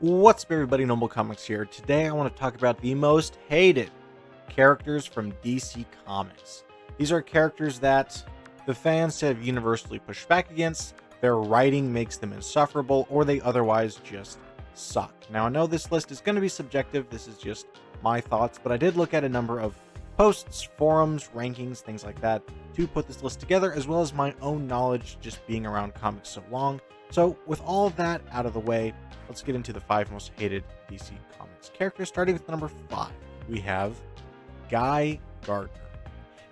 What's up, everybody? Noble Comics here. Today I want to talk about the most hated characters from DC Comics. These are characters that the fans have universally pushed back against, their writing makes them insufferable, or they otherwise just suck. Now, I know this list is going to be subjective, this is just my thoughts, but I did look at a number of posts, forums, rankings, things like that, to put this list together, as well as my own knowledge just being around comics so long. So, with all of that out of the way, let's get into the 5 most hated DC Comics characters, starting with number 5. We have Guy Gardner.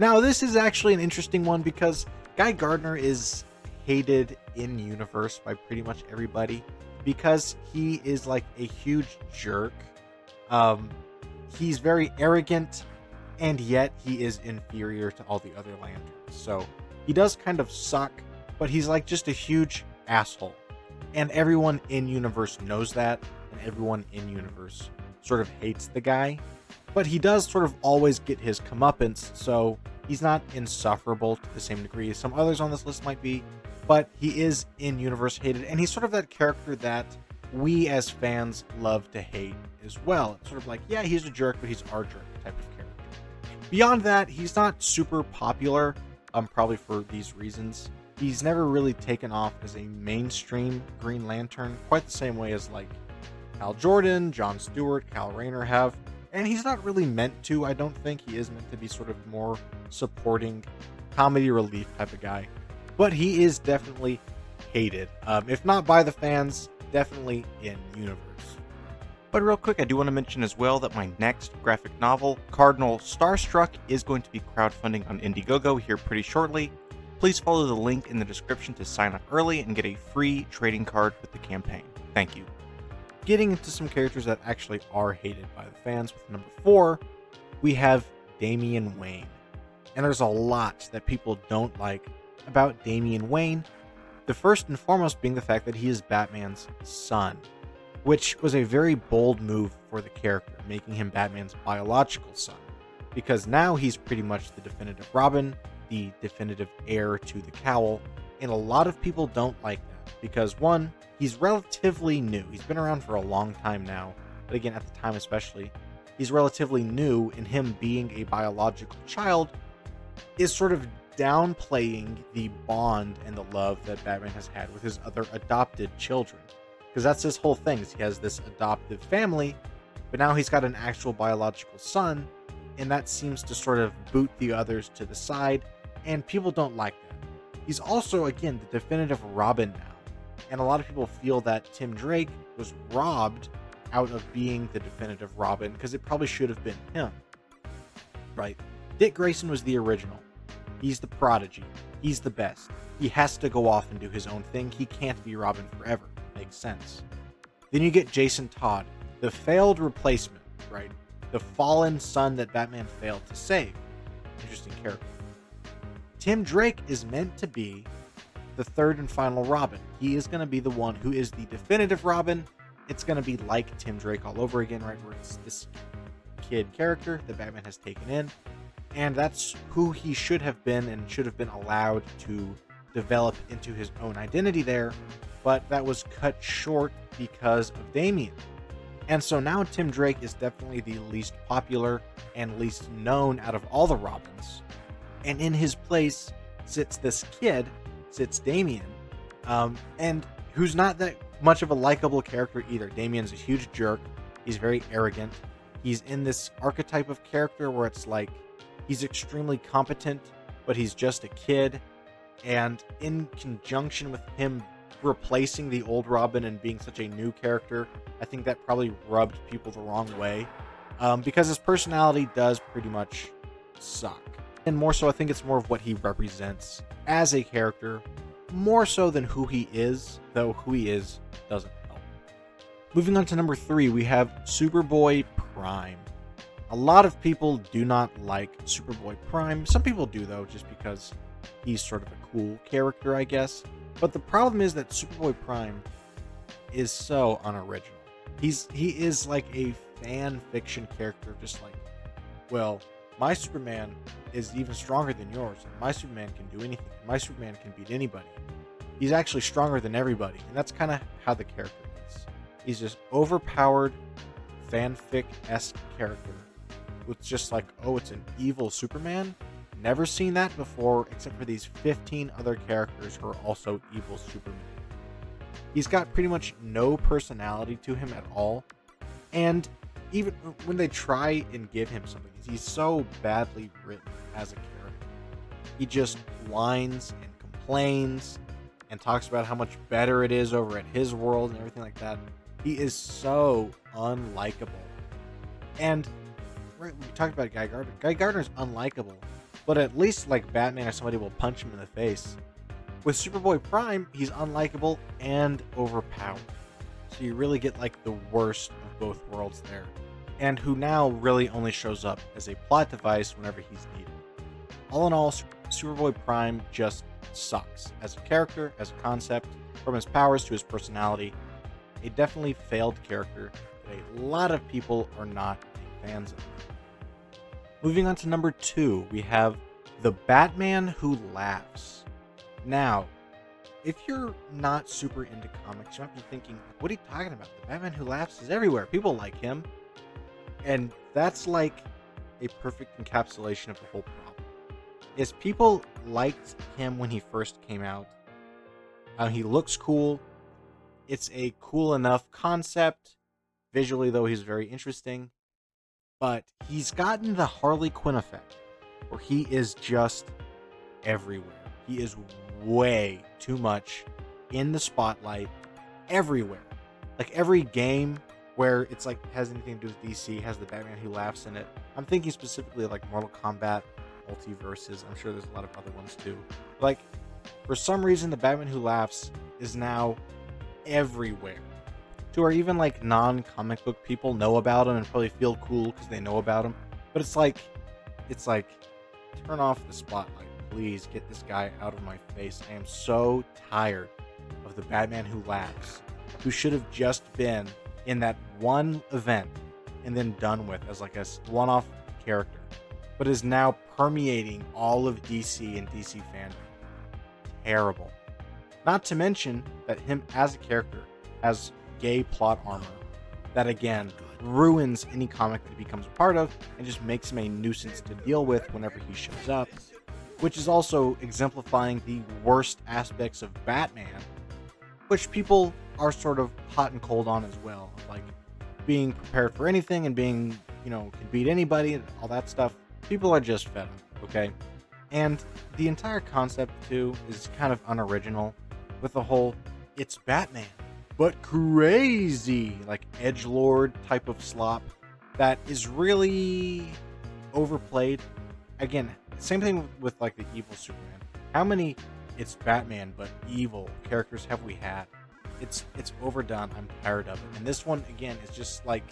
Now, this is actually an interesting one because Guy Gardner is hated in universe by pretty much everybody because he is like a huge jerk. He's very arrogant, and yet he is inferior to all the other lanterns. So he does kind of suck, but he's like just a huge asshole. And everyone in universe knows that, and everyone in universe sort of hates the guy. But he does sort of always get his comeuppance, so he's not insufferable to the same degree as some others on this list might be, but he is in universe hated, and he's sort of that character that we as fans love to hate as well. It's sort of like, yeah, he's a jerk, but he's our jerk type of character. Beyond that, he's not super popular, probably for these reasons. He's never really taken off as a mainstream Green Lantern, quite the same way as like Hal Jordan, John Stewart, Kal Rayner have. And he's not really meant to, I don't think. He is meant to be sort of more supporting, comedy relief type of guy. But he is definitely hated. If not by the fans, definitely in universe. But real quick, I do want to mention as well that my next graphic novel, Cardinal Starstruck, is going to be crowdfunding on Indiegogo here pretty shortly. Please follow the link in the description to sign up early and get a free trading card with the campaign. Thank you. Getting into some characters that actually are hated by the fans, with number 4, we have Damian Wayne. And there's a lot that people don't like about Damian Wayne. The first and foremost being the fact that he is Batman's son, which was a very bold move for the character, making him Batman's biological son. Because now he's pretty much the definitive Robin, the definitive heir to the cowl, and a lot of people don't like that because, one, he's relatively new. He's been around for a long time now, but again, at the time especially, he's relatively new, and him being a biological child is sort of downplaying the bond and the love that Batman has had with his other adopted children. Because that's his whole thing, is he has this adoptive family, but now he's got an actual biological son, and that seems to sort of boot the others to the side, and people don't like that. He's also, again, the definitive Robin now, and a lot of people feel that Tim Drake was robbed out of being the definitive Robin because it probably should have been him, right? Dick Grayson was the original. He's the prodigy. He's the best. He has to go off and do his own thing. He can't be Robin forever. Makes sense. Then you get Jason Todd, the failed replacement, right? The fallen son that Batman failed to save. Interesting character. Tim Drake is meant to be the third and final Robin. He is going to be the one who is the definitive Robin. It's going to be like Tim Drake all over again, right? Where it's this kid character that Batman has taken in. And that's who he should have been and should have been allowed to develop into his own identity there. But that was cut short because of Damian. And so now Tim Drake is definitely the least popular and least known out of all the Robins. And in his place sits this kid, sits Damian, and who's not that much of a likable character either. Damian's a huge jerk. He's very arrogant. He's in this archetype of character where it's like he's extremely competent, but he's just a kid. And in conjunction with him replacing the old Robin and being such a new character, I think that probably rubbed people the wrong way, because his personality does pretty much suck. And more so, I think it's more of what he represents as a character, more so than who he is, though who he is doesn't help. Moving on to number 3, we have Superboy Prime. A lot of people do not like Superboy Prime. Some people do, though, just because he's sort of a cool character, I guess. But the problem is that Superboy Prime is so unoriginal. He is like a fan fiction character, just like, well, my Superman is even stronger than yours, and my Superman can do anything. My Superman can beat anybody. He's actually stronger than everybody, and that's kind of how the character is. He's this overpowered fanfic-esque character with just like, oh, it's an evil Superman. Never seen that before, except for these 15 other characters who are also evil Superman. He's got pretty much no personality to him at all, and even when they try and give him something, he's so badly written as a character. He just whines and complains and talks about how much better it is over at his world and everything like that. He is so unlikable. And we talked about Guy Gardner. Guy Gardner's unlikable, but at least like Batman or somebody will punch him in the face. With Superboy Prime, he's unlikable and overpowered. So you really get like the worst of both worlds there. And who now really only shows up as a plot device whenever he's needed. All in all, Superboy Prime just sucks. As a character, as a concept, from his powers to his personality. A definitely failed character that a lot of people are not big fans of. Moving on to number 2, we have the Batman Who Laughs. Now, if you're not super into comics, you might be thinking, what are you talking about? The Batman Who Laughs is everywhere. People like him. And that's like a perfect encapsulation of the whole problem. Is people liked him when he first came out. He looks cool. It's a cool enough concept. Visually, though, he's very interesting. But he's gotten the Harley Quinn effect, where he is just everywhere. He is way too much in the spotlight everywhere. Like every game where it's like has anything to do with DC has the Batman Who Laughs in it. I'm thinking specifically like Mortal Kombat, Multiverses. I'm sure there's a lot of other ones too. Like, for some reason, the Batman Who Laughs is now everywhere. To where even like non-comic book people know about him and probably feel cool because they know about him. But it's like, turn off the spotlight. Please get this guy out of my face. I am so tired of the Batman Who Laughs, who should have just been in that one event and then done with as like a one-off character, but is now permeating all of DC and DC fandom. Terrible. Not to mention that him as a character has gay plot armor that again ruins any comic that he becomes a part of and just makes him a nuisance to deal with whenever he shows up, which is also exemplifying the worst aspects of Batman, which people are sort of hot and cold on as well, like being prepared for anything and being, can beat anybody and all that stuff. People are just fed up, okay? And the entire concept too is kind of unoriginal with the whole it's Batman but crazy, like edgelord type of slop that is really overplayed. Again, same thing with like the evil Superman. How many it's Batman but evil characters have we had? It's overdone. I'm tired of it. And this one again is just like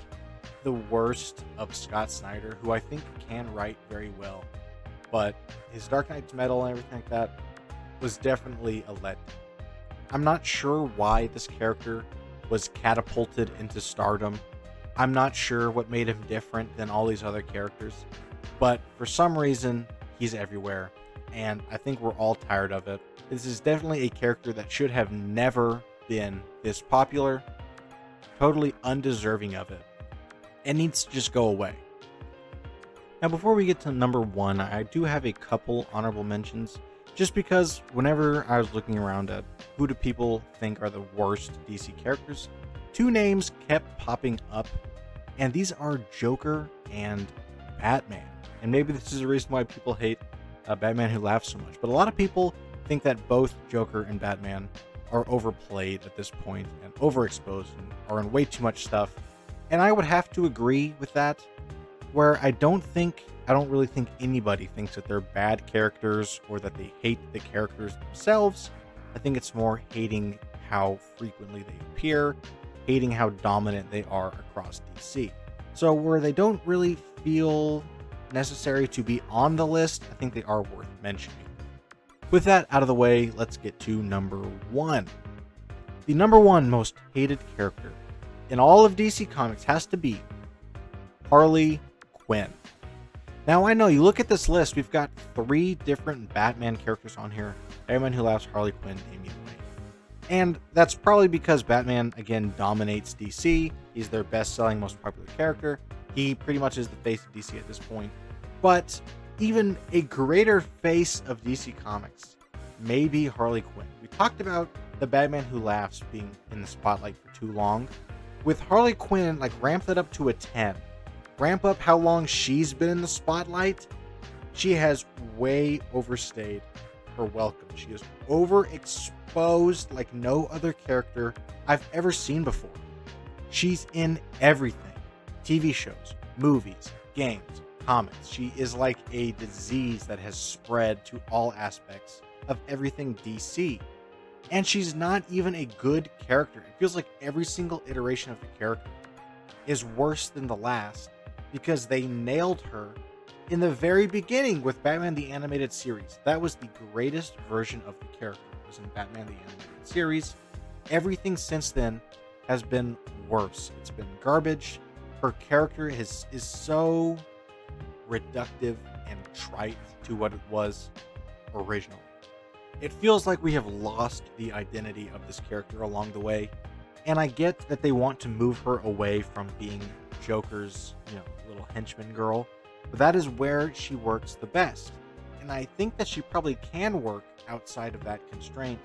the worst of Scott Snyder, who I think can write very well, but his Dark Knight's Metal and everything like that was definitely a letdown. I'm not sure why this character was catapulted into stardom. I'm not sure what made him different than all these other characters, but for some reason, he's everywhere, and I think we're all tired of it. This is definitely a character that should have never been this popular, totally undeserving of it, and needs to just go away. Now, before we get to number 1, I do have a couple honorable mentions, just because whenever I was looking around at who do people think are the worst DC characters, 2 names kept popping up, and these are Joker and Batman. And maybe this is the reason why people hate Batman Who Laughs so much, but a lot of people think that both Joker and Batman are overplayed at this point and overexposed and are in way too much stuff. And I would have to agree with that, where I don't really think anybody thinks that they're bad characters or that they hate the characters themselves. I think it's more hating how frequently they appear, hating how dominant they are across DC. So where they don't really feel necessary to be on the list, I think they are worth mentioning. With that out of the way, let's get to number 1. The number 1 most hated character in all of DC Comics has to be Harley Quinn. Now, I know you look at this list, we've got 3 different Batman characters on here. Batman Who Laughs, Harley Quinn, Damian Wayne. And that's probably because Batman, again, dominates DC. He's their best-selling, most popular character. He pretty much is the face of DC at this point. But even a greater face of DC Comics may be Harley Quinn. We talked about the Batman Who Laughs being in the spotlight for too long. With Harley Quinn, like, ramp that up to a 10. Ramp up how long she's been in the spotlight. She has way overstayed her welcome. She is overexposed like no other character I've ever seen before. She's in everything. TV shows, movies, games, comics. She is like a disease that has spread to all aspects of everything DC. And she's not even a good character. It feels like every single iteration of the character is worse than the last because they nailed her in the very beginning with Batman the Animated Series. That was the greatest version of the character. It was in Batman the Animated Series. Everything since then has been worse. It's been garbage. Her character is so reductive and trite to what it was originally. It feels like we have lost the identity of this character along the way, and I get that they want to move her away from being Joker's, little henchman girl, but that is where she works the best. And I think that she probably can work outside of that constraint,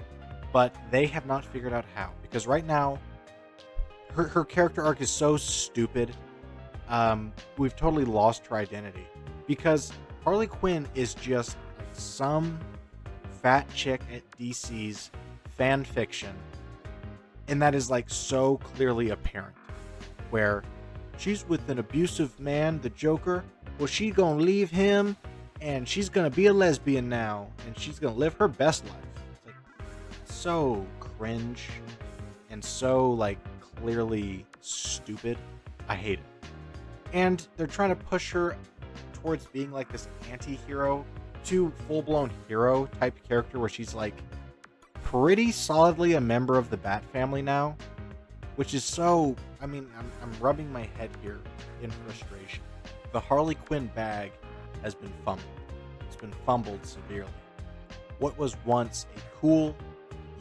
but they have not figured out how, because right now her character arc is so stupid. We've totally lost her identity because Harley Quinn is just like some fat chick at DC's fan fiction, and that is like so clearly apparent, where she's with an abusive man, the Joker. Well, she's gonna leave him and she's gonna be a lesbian now and she's gonna live her best life. It's like so cringe and so like clearly stupid. I hate it. And they're trying to push her towards being like this anti-hero to full-blown hero type character where she's like pretty solidly a member of the Bat family now, which is so, I'm rubbing my head here in frustration. The Harley Quinn bag has been fumbled. It's been fumbled severely. What was once a cool,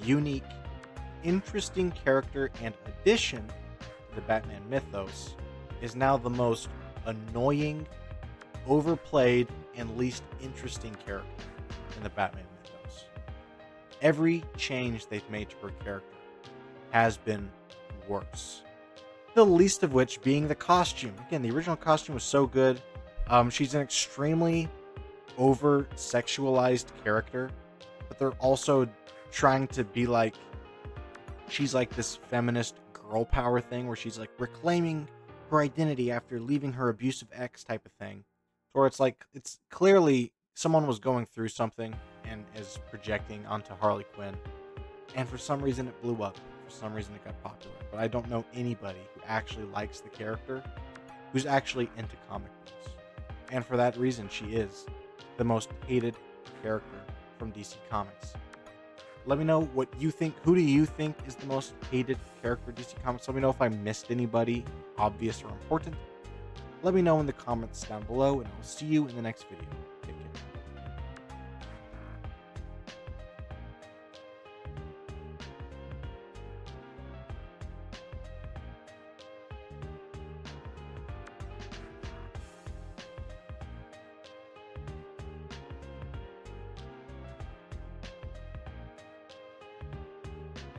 unique, interesting character and addition to the Batman mythos is now the most annoying, overplayed, and least interesting character in the Batman mythos. Every change they've made to her character has been worse. The least of which being the costume. Again, the original costume was so good. She's an extremely over-sexualized character, but they're also trying to be like, she's like this feminist girl power thing where she's like reclaiming her identity after leaving her abusive ex type of thing. Or it's like, it's clearly someone was going through something and is projecting onto Harley Quinn. And for some reason it blew up. For some reason it got popular. But I don't know anybody who actually likes the character who's actually into comic books. And for that reason, she is the most hated character from DC Comics. Let me know what you think. Who do you think is the most hated character in DC Comics? Let me know if I missed anybody obvious or important. Let me know in the comments down below, and I'll see you in the next video.